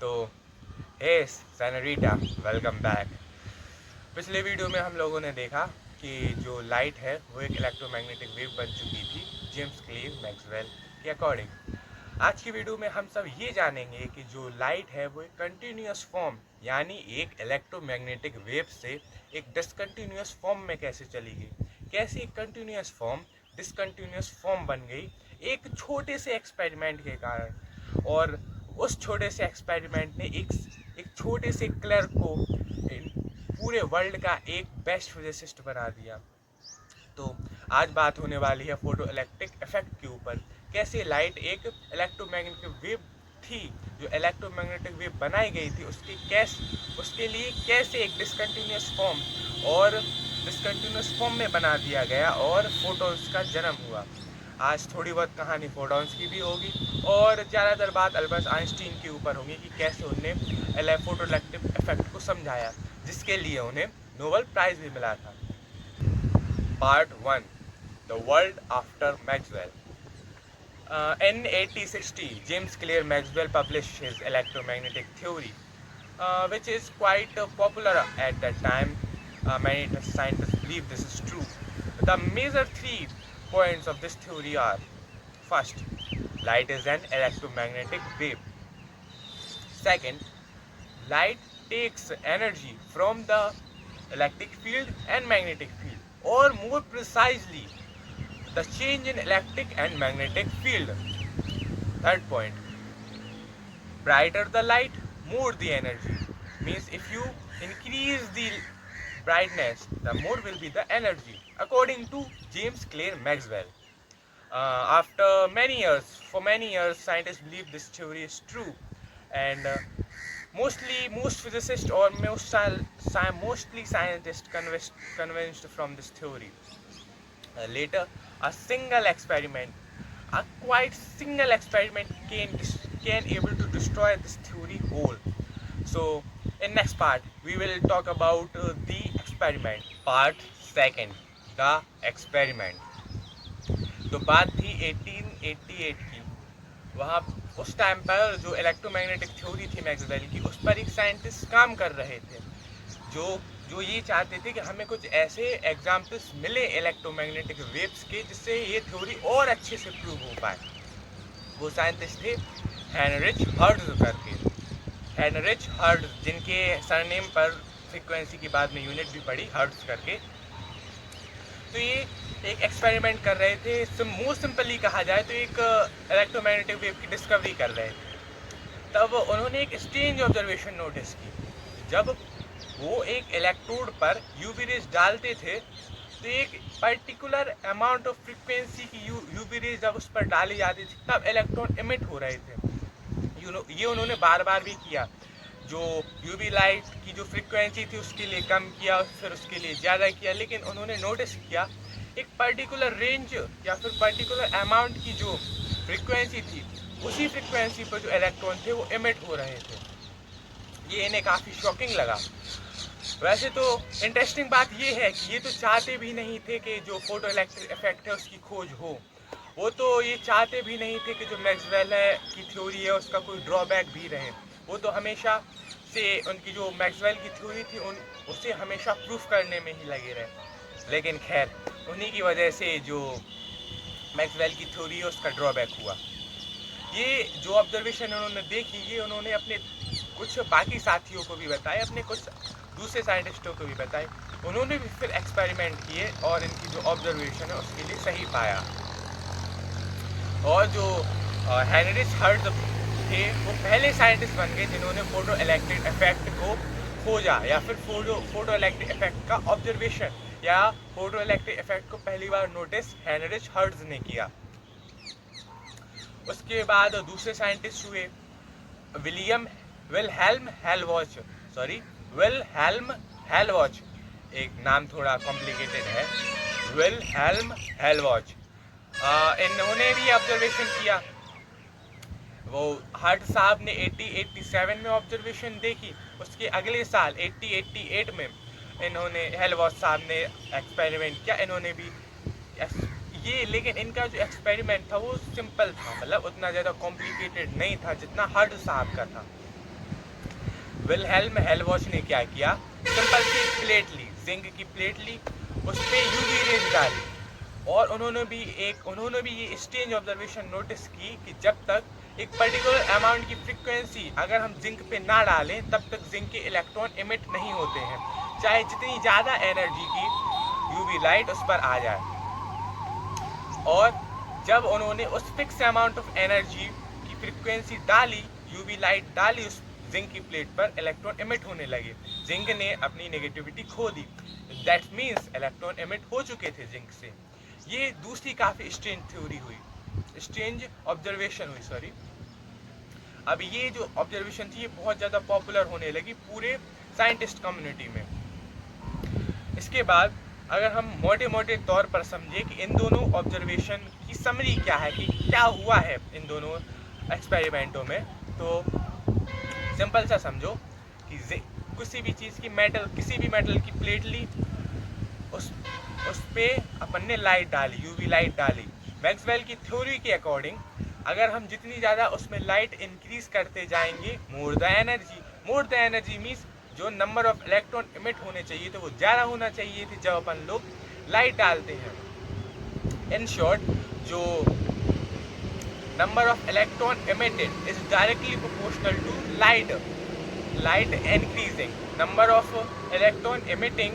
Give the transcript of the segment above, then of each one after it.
तो हे senorita, welcome back. पिछले video में हम लोगों ने देखा कि जो लाइट है वो एक इलेक्ट्रोमैग्नेटिक वेव बन चुकी थी जेम्स क्लियर मैक्सवेल के अकॉर्डिंग। आज की वीडियो में हम सब ये जानेंगे कि जो लाइट है वो एक कंटिन्यूस फॉर्म यानी एक इलेक्ट्रोमैग्नेटिक वेव से एक डिसकंटिन्यूस फॉर्म में कैसे चली गई, कैसे एक कंटिन्यूस फॉर्म डिसकंटिन्यूस फॉर्म बन गई एक छोटे से एक्सपेरिमेंट के कारण। और उस छोटे से एक्सपेरिमेंट ने एक छोटे से क्लर्क को पूरे वर्ल्ड का एक बेस्ट फिजिसिस्ट बना दिया। तो आज बात होने वाली है फोटो इलेक्ट्रिक इफेक्ट के ऊपर, कैसे लाइट एक इलेक्ट्रोमैग्नेटिक वेव थी, जो इलेक्ट्रोमैग्नेटिक वेव बनाई गई थी उसके लिए कैसे एक डिसकंटिन्यूस फॉर्म और डिसकंटिन्यूस फॉर्म में बना दिया गया और फोटॉन्स का जन्म हुआ। आज थोड़ी बहुत कहानी फोटॉन्स की भी होगी और ज़्यादातर बात अल्बर्ट आइंस्टीन के ऊपर होगी कि कैसे उन्होंने फोटो इलेक्ट्रिक इफेक्ट को समझाया, जिसके लिए उन्हें नोबेल प्राइज़ भी मिला था। Part 1, The World After Maxwell. In 1860, James Clerk Maxwell published his electromagnetic theory, which is quite popular at that time. Many scientists believe this is true. The major 3 points of this theory are: first, light is an electromagnetic wave. Second, light takes energy from the electric field and magnetic field, or more precisely, the change in electric and magnetic field. Third point, brighter the light, more the energy. Means if you increase the brightness, the more will be the energy, according to James Clerk Maxwell. After many years, for many years, scientists believe this theory is true, and most physicists or mostly scientists convinced from this theory. Later, a quite single experiment can able to destroy this theory whole. So, in next part, we will talk about the experiment. Part second, the experiment. तो बात थी 1888 की। वहाँ उस time पर जो electromagnetic theory थी Maxwell की, उस पर एक साइंटिस्ट काम कर रहे थे जो ये चाहते थे कि हमें कुछ ऐसे एग्जाम्पल्स मिले इलेक्ट्रोमैग्नेटिक वेव्स के जिससे ये थ्योरी और अच्छे से प्रूव हो पाए। वो साइंटिस्ट थे हेनरिच हर्ट्ज करके। हेनरिच हर्ट्ज, जिनके सरनेम पर फ्रीक्वेंसी की बाद में यूनिट भी पड़ी, हर्ट्ज करके। तो ये एक एक्सपेरिमेंट कर रहे थे, मोस्ट सिंपली कहा जाए तो एक इलेक्ट्रोमैग्नेटिक वेव की डिस्कवरी कर रहे थे। तब उन्होंने एक स्ट्रेंज ऑब्जर्वेशन नोटिस की। जब वो एक इलेक्ट्रोड पर यूवी रेज डालते थे तो एक पर्टिकुलर अमाउंट ऑफ फ्रीक्वेंसी की यूवी रेज जब उस पर डाली जाती थी तब इलेक्ट्रॉन इमिट हो रहे थे। ये उन्होंने बार बार भी किया। जो यूवी लाइट की जो फ्रीक्वेंसी थी उसके लिए कम किया, फिर उसके लिए ज़्यादा किया, लेकिन उन्होंने नोटिस किया एक पर्टिकुलर रेंज या फिर पर्टिकुलर अमाउंट की जो फ्रीक्वेंसी थी उसी फ्रीक्वेंसी पर जो इलेक्ट्रॉन थे वो इमिट हो रहे थे। ये इन्हें काफ़ी शॉकिंग लगा। वैसे तो इंटरेस्टिंग बात ये है कि ये तो चाहते भी नहीं थे कि जो फोटो इलेक्ट्रिक इफेक्ट है उसकी खोज हो। वो तो ये चाहते भी नहीं थे कि जो मैक्सवेल की थ्योरी है उसका कोई ड्रॉबैक भी रहे। वो तो हमेशा से उनकी जो मैक्सवेल की थ्योरी थी उसे हमेशा प्रूफ करने में ही लगे रहे। लेकिन खैर, उन्हीं की वजह से जो मैक्सवेल की थ्योरी है उसका ड्रॉबैक हुआ। ये जो ऑब्जर्वेशन उन्होंने देखी, ये उन्होंने अपने कुछ बाकी साथियों को भी बताए, अपने कुछ दूसरे साइंटिस्टों को भी बताए। उन्होंने भी फिर एक्सपेरिमेंट किए और इनकी जो ऑब्जर्वेशन है उसके लिए सही पाया। और जो हेनरिच हर्ट्ज थे वो पहले साइंटिस्ट बन गए जिन्होंने फोटो इलेक्ट्रिक इफेक्ट को खोजा, या फिर फोटो इलेक्ट्रिक इफेक्ट का ऑब्जर्वेशन या फोटो इलेक्ट्रिक इफेक्ट को पहली बार नोटिस हेनरिच हर्ट्ज ने किया। उसके बाद दूसरे साइंटिस्ट हुए विल्हेल्म हेलवॉच। एक नाम थोड़ा कॉम्प्लिकेटेड है, विल्हेल्म हेलवॉच। इन्होंने भी ऑब्जर्वेशन किया। वो हर्ट साहब ने 1887 में ऑब्जर्वेशन देखी। उसके अगले साल 1888 में इन्होंने हेलवॉच साहब ने एक्सपेरिमेंट किया। इन्होंने भी ये, लेकिन इनका जो एक्सपेरिमेंट था वो सिंपल था, मतलब उतना ज़्यादा कॉम्प्लिकेटेड नहीं था जितना हर्ट साहब का था। विलहेल्म हेलवॉच ने क्या किया, सिंपल सी प्लेट ली, जिंक की प्लेट ली, उस पर यूवी रेज डाली और उन्होंने भी ये स्ट्रेंज ऑब्जर्वेशन नोटिस की कि जब तक एक पर्टिकुलर अमाउंट की फ्रीक्वेंसी अगर हम जिंक पे ना डालें तब तक जिंक के इलेक्ट्रॉन इमिट नहीं होते हैं, चाहे जितनी ज़्यादा एनर्जी की यूवी लाइट उस पर आ जाए। और जब उन्होंने उस फिक्स अमाउंट ऑफ एनर्जी की फ्रीक्वेंसी डाली, यूवी लाइट डाली उस जिंक की प्लेट पर, इलेक्ट्रॉन इमिट होने लगे। जिंक ने अपनी नेगेटिविटी खो दी, दैट मीन्स इलेक्ट्रॉन इमिट हो चुके थे जिंक से। ये दूसरी काफ़ी स्ट्रेंज थ्योरी हुई, स्ट्रेंज ऑब्जर्वेशन हुई, सॉरी। अब ये जो ऑब्जर्वेशन थी ये बहुत ज़्यादा पॉपुलर होने लगी पूरे साइंटिस्ट कम्युनिटी में। इसके बाद अगर हम मोटे मोटे तौर पर समझे कि इन दोनों ऑब्जर्वेशन की समरी क्या है, कि क्या हुआ है इन दोनों एक्सपेरिमेंटों में, तो सिंपल सा समझो कि किसी भी मेटल की प्लेट ली, उस पे अपन ने लाइट डाली, यूवी लाइट डाली। मैक्सवेल की थ्योरी के अकॉर्डिंग अगर हम जितनी ज़्यादा उसमें लाइट इंक्रीज करते जाएंगे, मोर द एनर्जी मीन्स जो नंबर ऑफ इलेक्ट्रॉन इमिट होने चाहिए थे वो ज़्यादा होना चाहिए थे जब अपन लोग लाइट डालते हैं। इन शॉर्ट, जो number of electron emitted is directly proportional to light increasing, number of electron emitting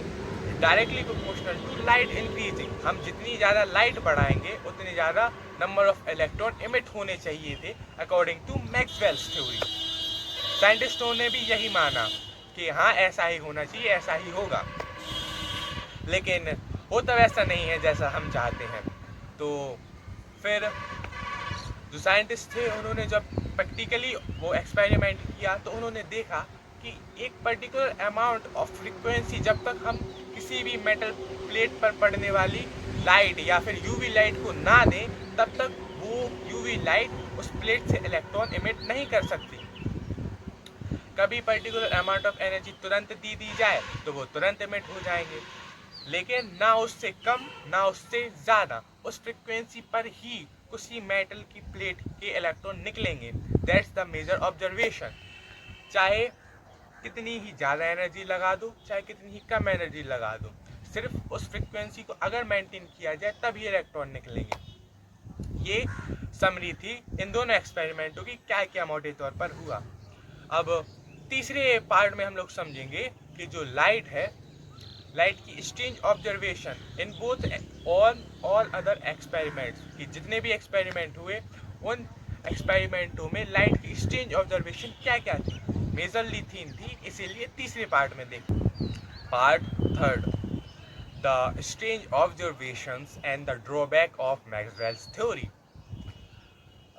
directly proportional to light increasing. हम जितनी ज़्यादा लाइट बढ़ाएंगे उतनी ज़्यादा नंबर ऑफ इलेक्ट्रॉन इमिट होने चाहिए थे अकॉर्डिंग टू मैक्सवेल्स थ्योरी। साइंटिस्टों ने भी यही माना कि हाँ ऐसा ही होना चाहिए, ऐसा ही होगा, लेकिन होता वैसा नहीं है जैसा हम चाहते हैं। तो फिर जो साइंटिस्ट थे उन्होंने जब प्रैक्टिकली वो एक्सपेरिमेंट किया तो उन्होंने देखा कि एक पर्टिकुलर अमाउंट ऑफ फ्रीक्वेंसी जब तक हम किसी भी मेटल प्लेट पर पड़ने वाली लाइट या फिर यूवी लाइट को ना दें तब तक वो यूवी लाइट उस प्लेट से इलेक्ट्रॉन इमिट नहीं कर सकती। कभी पर्टिकुलर अमाउंट ऑफ एनर्जी तुरंत दी जाए तो वो तुरंत इमिट हो जाएंगे, लेकिन ना उससे कम ना उससे ज़्यादा, उस फ्रीक्वेंसी पर ही किसी मेटल की प्लेट के इलेक्ट्रॉन निकलेंगे। That's the major observation. चाहे कितनी ही ज़्यादा एनर्जी लगा दो, चाहे कितनी ही कम एनर्जी लगा दो, सिर्फ उस फ्रीक्वेंसी को अगर मेंटेन किया जाए तभी इलेक्ट्रॉन निकलेंगे। ये समरी थी इन दोनों एक्सपेरिमेंटों की, क्या क्या मोटे तौर पर हुआ। अब तीसरे पार्ट में हम लोग समझेंगे कि जो लाइट है, लाइट की strange observation in both all other experiments, कि जितने भी एक्सपेरिमेंट हुए उन एक्सपेरिमेंटों में लाइट की स्ट्रेंज ऑब्जर्वेशन क्या क्या थी, मेजरली थीम थी, इसीलिए तीसरे पार्ट में देखो। Part third, the strange observations and the drawback of Maxwell's theory.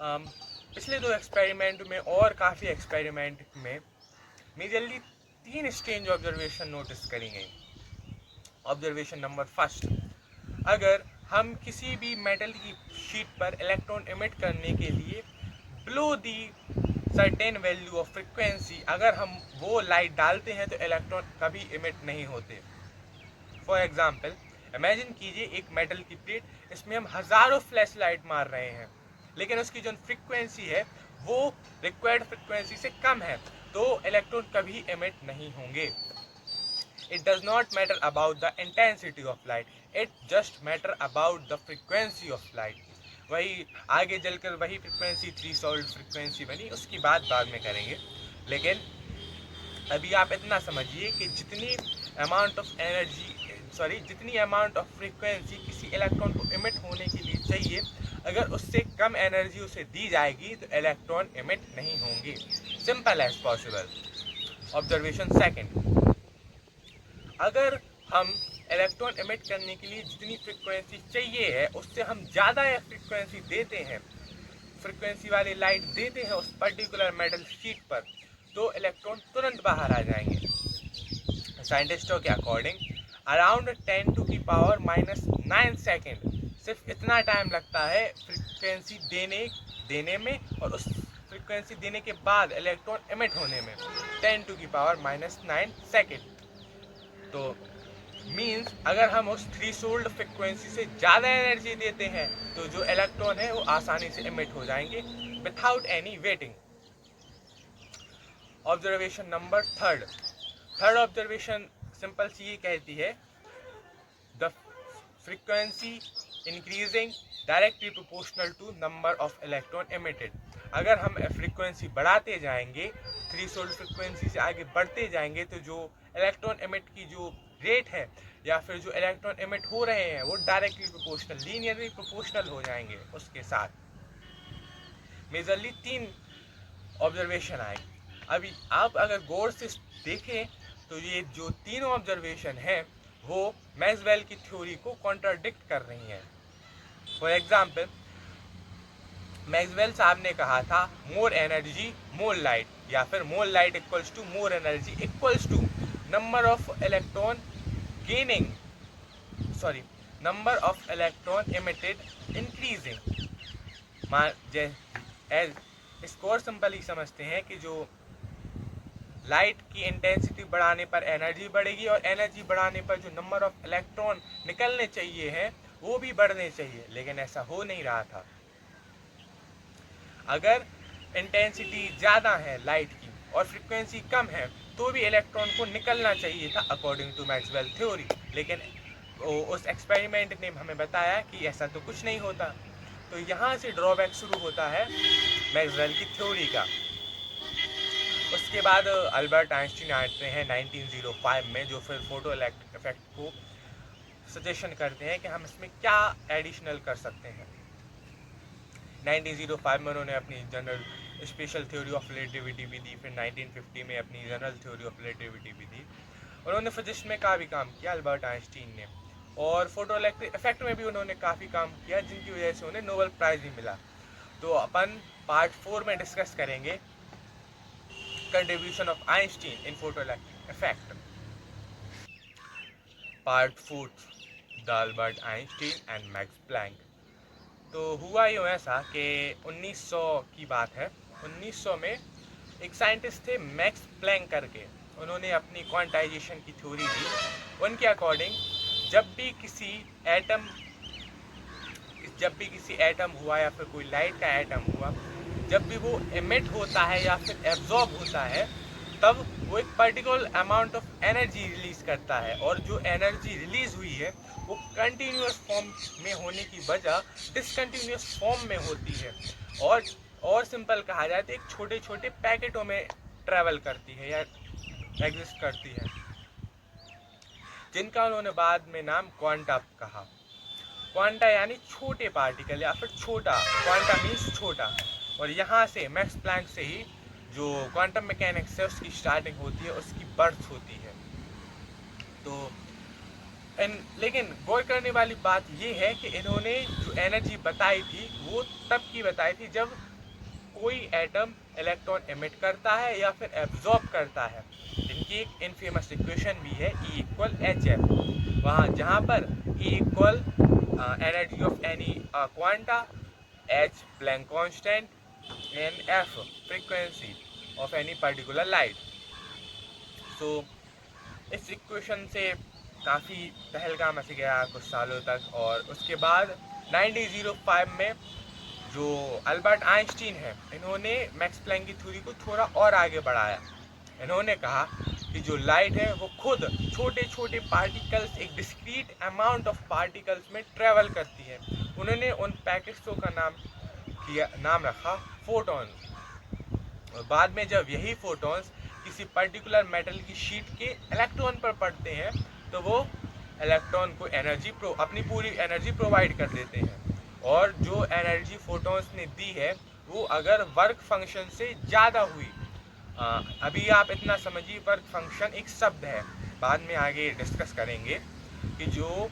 पिछले दो एक्सपेरिमेंट में और काफ़ी एक्सपेरिमेंट में मेजरली 3 स्ट्रेंज ऑब्जर्वेशन नोटिस करी गई। ऑब्जर्वेशन नंबर फर्स्ट, अगर हम किसी भी मेटल की शीट पर इलेक्ट्रॉन इमिट करने के लिए below the certain value of frequency अगर हम वो लाइट डालते हैं तो इलेक्ट्रॉन कभी इमिट नहीं होते। फॉर एग्जाम्पल, इमेजिन कीजिए एक मेटल की प्लेट, इसमें हम हज़ारों फ्लैश लाइट मार रहे हैं, लेकिन उसकी जो फ्रीक्वेंसी है वो रिक्वायर्ड फ्रीक्वेंसी से कम है, तो इलेक्ट्रॉन कभी इमिट नहीं होंगे। It does not matter about the intensity of light, it just matter about the frequency of light. वही आगे चलकर वही फ्रीक्वेंसी थ्रेशोल्ड फ्रीक्वेंसी बनी, उसकी बात बाद में करेंगे, लेकिन अभी आप इतना समझिए कि जितनी अमाउंट ऑफ फ्रीक्वेंसी किसी इलेक्ट्रॉन को इमिट होने के लिए चाहिए, अगर उससे कम एनर्जी उसे दी जाएगी तो इलेक्ट्रॉन इमिट नहीं होंगे, simple as possible. Observation second, अगर हम इलेक्ट्रॉन इमिट करने के लिए जितनी फ्रीक्वेंसी चाहिए है उससे हम ज़्यादा फ्रीक्वेंसी देते हैं, फ्रीक्वेंसी वाली लाइट देते हैं उस पर्टिकुलर मेटल शीट पर, तो इलेक्ट्रॉन तुरंत बाहर आ जाएंगे। साइंटिस्टों के अकॉर्डिंग अराउंड 10⁻⁹ सेकेंड, सिर्फ इतना टाइम लगता है फ्रीक्वेंसी देने में और उस फ्रीक्वेंसी देने के बाद इलेक्ट्रॉन इमिट होने में, 10⁻⁹ सेकेंड। तो मीन्स अगर हम उस थ्रेशोल्ड फ्रीक्वेंसी से ज़्यादा एनर्जी देते हैं तो जो इलेक्ट्रॉन है वो आसानी से इमिट हो जाएंगे without any waiting. Observation number third observation simple सी ये कहती है, the frequency increasing directly proportional to number of electron emitted. अगर हम फ्रीक्वेंसी बढ़ाते जाएंगे, थ्रीशोल्ड फ्रीक्वेंसी से आगे बढ़ते जाएंगे, तो जो इलेक्ट्रॉन एमिट की जो रेट है या फिर जो इलेक्ट्रॉन एमिट हो रहे हैं वो डायरेक्टली प्रोपोर्शनल, लीनियरली प्रोपोर्शनल हो जाएंगे उसके साथ। मेजरली 3 ऑब्जर्वेशन आए। अभी आप अगर गौर से देखें तो ये जो तीनों ऑब्जर्वेशन है वो मैक्सवेल की थ्योरी को कॉन्ट्राडिक्ट कर रही हैं। फॉर एग्जाम्पल, मैक्सवेल साहब ने कहा था मोर एनर्जी मोर लाइट, या फिर more light equals to more energy equals to number of electron gaining, sorry, number of electron emitted increasing. इसको और सिंपली समझते हैं कि जो लाइट की इंटेंसिटी बढ़ाने पर एनर्जी बढ़ेगी और एनर्जी बढ़ाने पर जो नंबर ऑफ इलेक्ट्रॉन निकलने चाहिए हैं वो भी बढ़ने चाहिए, लेकिन ऐसा हो नहीं रहा था। अगर इंटेंसिटी ज़्यादा है लाइट की और फ्रीक्वेंसी कम है तो भी इलेक्ट्रॉन को निकलना चाहिए था अकॉर्डिंग टू मैक्सवेल थ्योरी, लेकिन उस एक्सपेरिमेंट ने हमें बताया कि ऐसा तो कुछ नहीं होता। तो यहाँ से ड्रॉबैक शुरू होता है मैक्सवेल की थ्योरी का। उसके बाद अल्बर्ट आइंस्टीन आते हैं 1905 में, जो फिर फोटो इफेक्ट को सजेशन करते हैं कि हम इसमें क्या एडिशनल कर सकते हैं। 1905 में उन्होंने अपनी general special theory of relativity भी दी, फिर 1950 में अपनी जनरल थ्योरी ऑफ रिलेटिविटी भी दी। उन्होंने फिजिक्स में काफ़ी काम किया अल्बर्ट आइंस्टीन ने, और फोटो इलेक्ट्रिक इफेक्ट में भी उन्होंने काफ़ी काम किया, जिनकी वजह से उन्हें नोबेल प्राइज़ भी मिला। तो अपन पार्ट 4 में डिस्कस करेंगे contribution of Einstein in photoelectric effect. Part 4, the Albert Einstein and Max Planck. तो हुआ यूँ ऐसा कि 1900 की बात है। 1900 में एक साइंटिस्ट थे मैक्स प्लैंक करके, उन्होंने अपनी क्वांटाइजेशन की थ्योरी दी। उनके अकॉर्डिंग जब भी किसी एटम हुआ या फिर कोई लाइट का एटम हुआ, जब भी वो एमिट होता है या फिर एब्जॉर्ब होता है, तब वो एक particular amount of energy release करता है, और जो एनर्जी रिलीज हुई है वो कंटिन्यूस फॉर्म में होने की बजाय डिसकंटिन्यूस फॉर्म में होती है, और सिंपल कहा जाए तो एक छोटे छोटे पैकेटों में ट्रैवल करती है या एग्जिस्ट करती है, जिनका उन्होंने बाद में नाम क्वांटा कहा। क्वांटा यानी छोटे पार्टिकल या फिर छोटा, क्वांटा मीन्स छोटा। और यहाँ से मैक्स प्लैंक से ही जो क्वांटम मैकेनिक्स है उसकी स्टार्टिंग होती है, उसकी बर्थ होती है। तो लेकिन गौर करने वाली बात ये है कि इन्होंने जो एनर्जी बताई थी वो तब की बताई थी जब कोई एटम इलेक्ट्रॉन एमिट करता है या फिर एब्जॉर्ब करता है। इनकी एक इनफेमस इक्वेशन भी है E इक्वल HF, वहाँ जहाँ पर E equal energy of any quanta, H Planck constant and F frequency of any particular light. तो इस इक्वेशन से काफ़ी पहलगाम मच गया कुछ सालों तक, और उसके बाद 1905 में जो अल्बर्ट आइंस्टीन है, इन्होंने मैक्स प्लैंक की थ्योरी को थोड़ा और आगे बढ़ाया। इन्होंने कहा कि जो लाइट है वो खुद छोटे छोटे पार्टिकल्स, एक डिस्क्रीट अमाउंट ऑफ पार्टिकल्स में ट्रेवल करती है। उन्होंने उन पैकेट्सों का नाम रखा फोटॉन, और बाद में जब यही फोटॉन्स किसी पर्टिकुलर मेटल की शीट के इलेक्ट्रॉन पर पड़ते हैं तो वो इलेक्ट्रॉन को अपनी पूरी एनर्जी प्रोवाइड कर देते हैं, और जो एनर्जी फोटॉन्स ने दी है वो अगर वर्क फंक्शन से ज़्यादा हुई, अभी आप इतना समझिए वर्क फंक्शन एक शब्द है, बाद में आगे डिस्कस करेंगे कि जो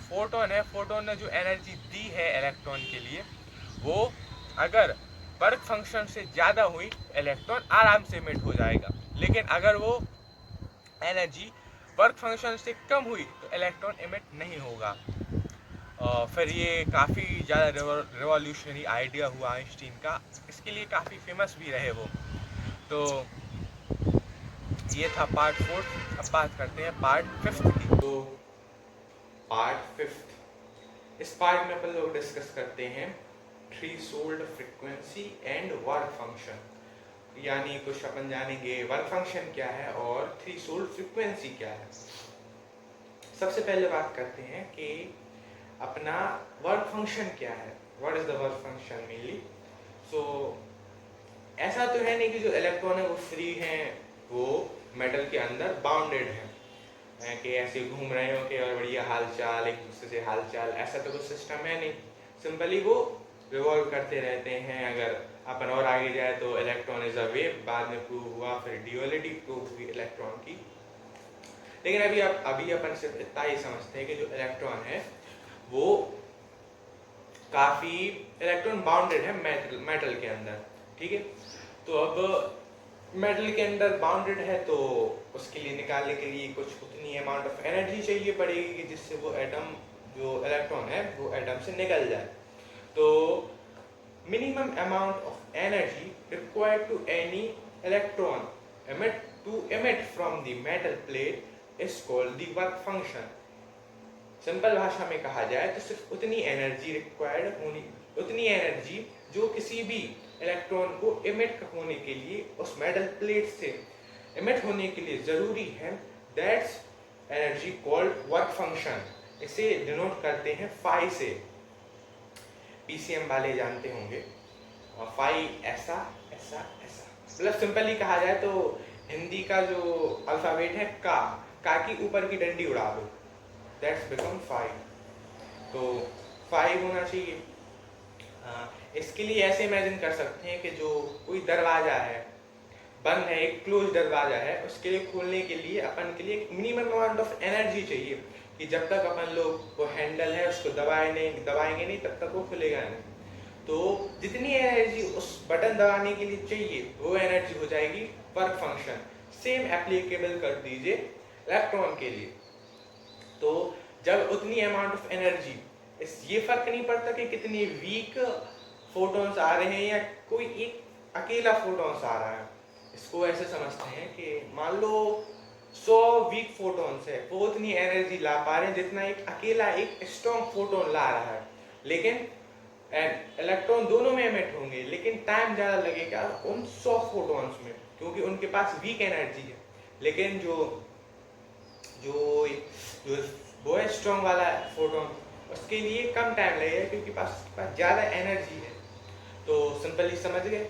फोटोन है, फोटोन ने जो एनर्जी दी है इलेक्ट्रॉन के लिए, वो अगर वर्क फंक्शन से ज़्यादा हुई इलेक्ट्रॉन आराम से एमिट हो जाएगा, लेकिन अगर वो एनर्जी वर्क फंक्शन से कम हुई तो इलेक्ट्रॉन एमिट नहीं होगा। फिर ये काफ़ी ज़्यादा रिवॉल्यूशनरी आइडिया हुआ आइंस्टीन का, इसके लिए काफ़ी फेमस भी रहे वो। तो ये था पार्ट 4। अब बात करते हैं पार्ट 5 की। तो पार्ट 5, इस पार्ट में अपन लोग डिस्कस करते हैं threshold frequency and work function. यानी कुछ अपन जानेंगे वर्क फंक्शन क्या है और थ्रेशोल्ड फ्रीक्वेंसी क्या है। सबसे पहले बात करते हैं कि अपना वर्क फंक्शन क्या है, what is the work function mainly. So ऐसा तो है नहीं कि जो इलेक्ट्रॉन है वो फ्री हैं, वो मेटल के अंदर बाउंडेड हैं कि ऐसे घूम रहे हो कि और बढ़िया हालचाल, एक दूसरे से हालचाल, ऐसा तो कुछ सिस्टम है नहीं। सिंपली वो रिवॉल्व करते रहते हैं। अगर अपन और आगे जाए तो इलेक्ट्रॉन इज अ वेव, बाद में प्रूव हुआ, फिर ड्यूअलिटी प्रूव हुई इलेक्ट्रॉन की। लेकिन अभी अपन सिर्फ इतना ही समझते हैं कि जो इलेक्ट्रॉन है वो काफी इलेक्ट्रॉन बाउंडेड है मेटल के अंदर, ठीक है। तो अब मेटल के अंदर बाउंडेड है तो उसके लिए निकालने के लिए कुछ उतनी अमाउंट ऑफ एनर्जी चाहिए पड़ेगी कि जिससे वो एटम, जो इलेक्ट्रॉन है वो एटम से निकल जाए। तो minimum amount of energy required to any electron emit from the metal plate is called the work function। Simple भाषा में कहा जाए तो सिर्फ उतनी एनर्जी रिक्वायर्ड होनी, उतनी एनर्जी जो किसी भी इलेक्ट्रॉन को इमिट होने के लिए, उस मेटल प्लेट से इमिट होने के लिए जरूरी है, that's energy called work function. इसे डिनोट करते हैं फाई से। पीसीएम वाले जानते होंगे, और फाई ऐसा ऐसा ऐसा, मतलब सिंपली कहा जाए तो हिंदी का जो अल्फाबेट है का की ऊपर की डंडी उड़ा दो, दैट्स बिकम फाई। तो फाई होना चाहिए। इसके लिए ऐसे इमेजिन कर सकते हैं कि जो कोई दरवाजा है, बंद है, एक क्लोज दरवाजा है, उसके लिए खोलने के लिए अपन के लिए मिनिमम अमाउंट ऑफ एनर्जी चाहिए कि जब तक अपन लोग वो हैंडल है उसको दबाएंगे नहीं तब तक वो खुलेगा नहीं। तो जितनी एनर्जी उस बटन दबाने के लिए चाहिए वो एनर्जी हो जाएगी वर्क फंक्शन। सेम एप्लीकेबल कर दीजिए इलेक्ट्रॉन के लिए। तो जब उतनी अमाउंट ऑफ एनर्जी, ये फर्क नहीं पड़ता कि कितने वीक फोटॉन्स आ रहे हैं या कोई एक अकेला फोटॉन्स आ रहा है। इसको ऐसे समझते हैं कि मान लो 100 वीक फोटॉन्स है, वो उतनी एनर्जी ला पा रहे हैं जितना एक अकेला एक स्ट्रॉन्ग फोटॉन ला रहा है। लेकिन इलेक्ट्रॉन दोनों में एमिट होंगे, लेकिन टाइम ज़्यादा लगेगा उन 100 फोटॉन्स में, क्योंकि उनके पास वीक एनर्जी है। लेकिन जो जो जो वो है स्ट्रॉन्ग वाला फोटॉन, उसके लिए कम टाइम लगेगा क्योंकि उसके पास ज़्यादा एनर्जी है। तो सिंपली समझ गए,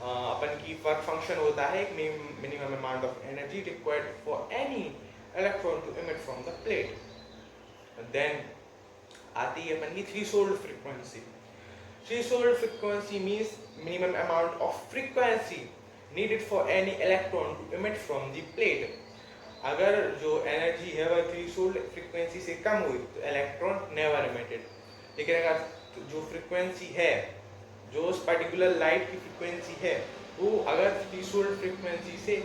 अपन की वर्क फंक्शन होता है एक minimum amount of energy required for any electron to emit from the plate. Then आती है अपन की threshold frequency. Threshold frequency means minimum amount of frequency needed for any electron to emit from the plate। अगर जो energy है वह threshold frequency से कम हुई तो इलेक्ट्रॉन नेवर इमिटेड। लेकिन अगर जो फ्रीक्वेंसी है, जो उस पर्टिकुलर लाइट की फ्रीक्वेंसी है, वो अगर थ्रेशोल्ड फ्रीक्वेंसी से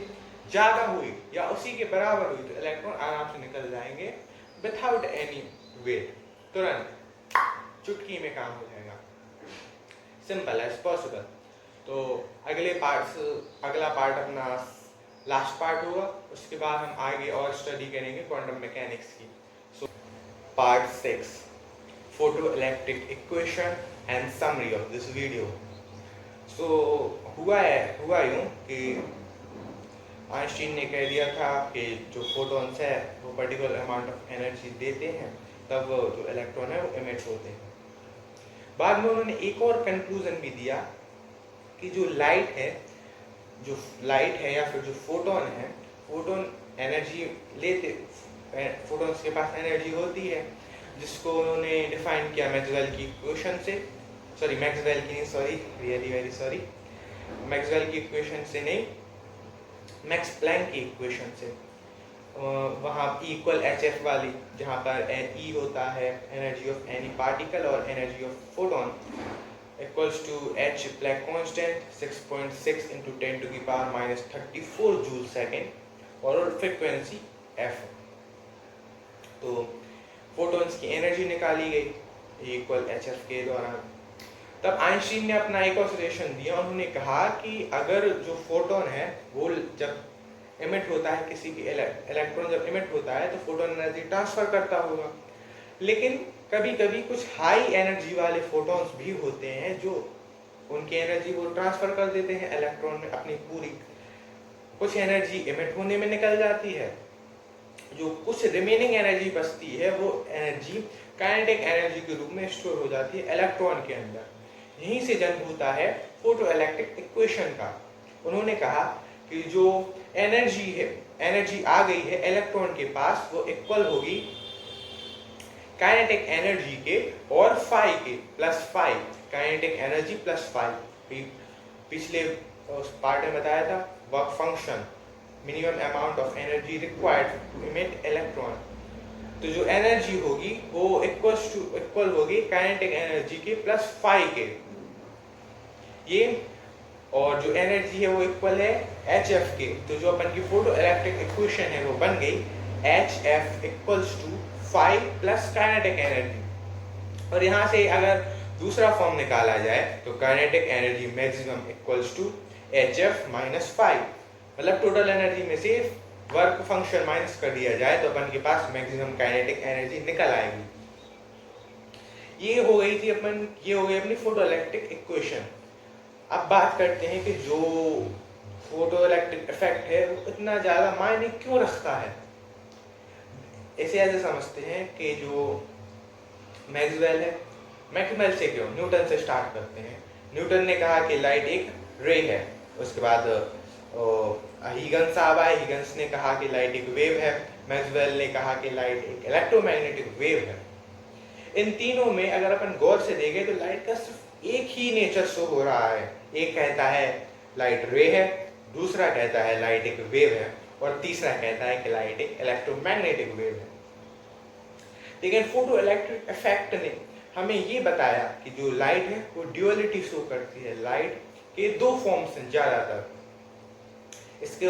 ज़्यादा हुई या उसी के बराबर हुई तो इलेक्ट्रॉन आराम से निकल जाएंगे विदाउट एनी वेट, तुरंत चुटकी में काम हो जाएगा, सिंपल एज पॉसिबल। तो अगला पार्ट अपना लास्ट पार्ट होगा, उसके बाद हम आगे और स्टडी करेंगे क्वांटम मैकेनिक्स की। So part 6 photoelectric equation and summary of this video. So हुआ यूँ कि आइंस्टीन ने कह दिया था कि जो फोटॉन्स है वो पर्टिकुलर अमाउंट ऑफ एनर्जी देते हैं, तब जो इलेक्ट्रॉन है वो इमिट होते हैं। बाद में उन्होंने एक और कंक्लूजन भी दिया कि जो लाइट है या फिर जो फोटोन है, फोटोन एनर्जी लेते, फोटोन्स के पास एनर्जी होती है, जिसको उन्होंने डिफाइन किया मैक्सवेल की इक्वेशन से, मैक्सवेल की इक्वेशन से नहीं, मैक्स प्लैंक की इक्वेशन से। वहाँ इक्वल HF वाली, जहाँ पर E होता है एनर्जी ऑफ एनी पार्टिकल और energy of photon equals to H Planck constant 6.6 into 10 to the power minus 34 joule second और फ्रीक्वेंसी F। तो फोटॉन्स की एनर्जी निकाली गई इक्वल HF के द्वारा। तब आइंस्टीन ने अपना एक ऑब्जर्वेशन दिया, उन्होंने कहा कि अगर जो फोटोन है वो जब इमिट होता है, किसी भी इलेक्ट्रॉन जब इमिट होता है तो फोटोन एनर्जी ट्रांसफर करता होगा, लेकिन कभी कभी कुछ हाई एनर्जी वाले फोटॉन्स भी होते हैं जो उनकी एनर्जी वो ट्रांसफर कर देते हैं इलेक्ट्रॉन में, अपनी पूरी कुछ एनर्जी इमिट होने में निकल जाती है, जो कुछ रिमेनिंग एनर्जी बचती है वो एनर्जी काइनेटिक एनर्जी के रूप में स्टोर हो जाती है इलेक्ट्रॉन के अंदर। यहीं से जन्म होता है फोटोइलेक्ट्रिक इक्वेशन का। उन्होंने कहा कि जो एनर्जी है, एनर्जी आ गई है इलेक्ट्रॉन के पास, वो इक्वल होगी काइनेटिक एनर्जी के और फाई के plus phi, kinetic energy plus phi. पिछले पार्ट में बताया था work function, minimum amount of energy required to emit electron. तो जो एनर्जी होगी वो इक्वल होगी काइनेटिक एनर्जी के प्लस फाई के, ये, और जो एनर्जी है वो इक्वल है HF के। तो जो अपन की फोटो इलेक्ट्रिक इक्वेशन है वो बन गई HF equals to phi plus kinetic energy. और यहाँ से अगर दूसरा फॉर्म निकाला जाए तो kinetic energy maximum equals to HF minus phi, मतलब टोटल एनर्जी में से वर्क फंक्शन माइनस कर दिया जाए तो अपन के पास मैक्सिमम काइनेटिक एनर्जी निकल आएगी। ये हो गई अपनी फोटो इलेक्ट्रिक इक्वेशन। अब बात करते हैं कि जो फोटो इलेक्ट्रिक इफेक्ट है वो इतना ज़्यादा मायने क्यों रखता है। ऐसे समझते हैं कि जो मैक्सवेल है, मैक्सवेल से क्यों, न्यूटन से स्टार्ट करते हैं। न्यूटन ने कहा कि लाइट एक रे है, उसके बाद हीगन्स साहब आए, हीगन्स ने कहा कि लाइट एक वेव है, मैक्सवेल ने कहा कि लाइट एक इलेक्ट्रोमैग्नेटिक वेव है। इन तीनों में अगर अपन गौर से देखें तो लाइट का सिर्फ एक ही नेचर शो हो रहा है। एक कहता है लाइट रे है, दूसरा कहता है लाइट एक वेव है, और तीसरा कहता है कि लाइट एक इलेक्ट्रोमैग्नेटिक वेव है। लेकिन फोटो इलेक्ट्रिक इफेक्ट ने हमें ये बताया कि जो लाइट है वो ड्यूअलिटी शो करती है। लाइट के दो फॉर्म्स हैं ज़्यादातर। इसके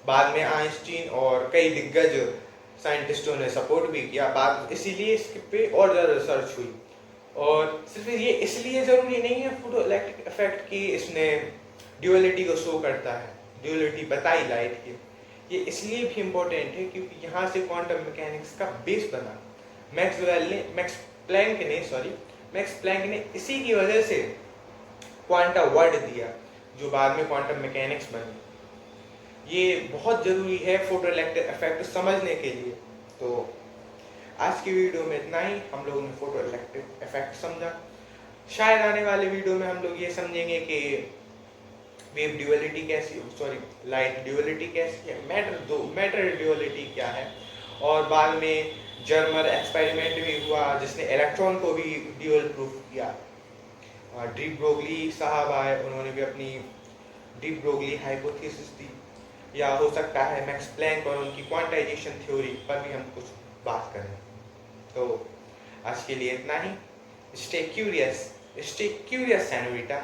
बाद में आइंस्टीन और कई दिग्गज साइंटिस्टों ने सपोर्ट भी किया, बाद इसीलिए इसके पे और ज़्यादा रिसर्च हुई। और सिर्फ ये इसलिए ज़रूरी नहीं है फोटो इलेक्ट्रिक इफेक्ट की इसने ड्यूअलिटी को शो करता है, ड्यूअलिटी बताई लाइट की, ये इसलिए भी इम्पोर्टेंट है क्योंकि यहाँ से क्वांटम मैकेनिक्स का बेस बना। मैक्स प्लैंक ने इसी की वजह से क्वांटा वर्ड दिया जो बाद में क्वांटम मैकेनिक्स बनी। ये बहुत ज़रूरी है फोटो इलेक्ट्रिक इफेक्ट समझने के लिए। तो आज की वीडियो में इतना ही। हम लोगों ने फोटो इलेक्ट्रिक इफेक्ट समझा। शायद आने वाले वीडियो में हम लोग ये समझेंगे कि वेव ड्यूअलिटी कैसी, लाइट ड्यूअलिटी कैसी है, मैटर ड्यूअलिटी क्या है। और बाद में जर्मन एक्सपेरिमेंट भी हुआ जिसने इलेक्ट्रॉन को भी ड्यूअल प्रूफ किया। डी ब्रोगली साहब आए, उन्होंने भी अपनी डी ब्रोगली हाइपोथेसिस दी, या हो सकता है मैक्स प्लैंक और उनकी क्वांटाइजेशन थ्योरी पर भी हम कुछ बात करें। तो आज के लिए इतना ही। Stay curious senorita.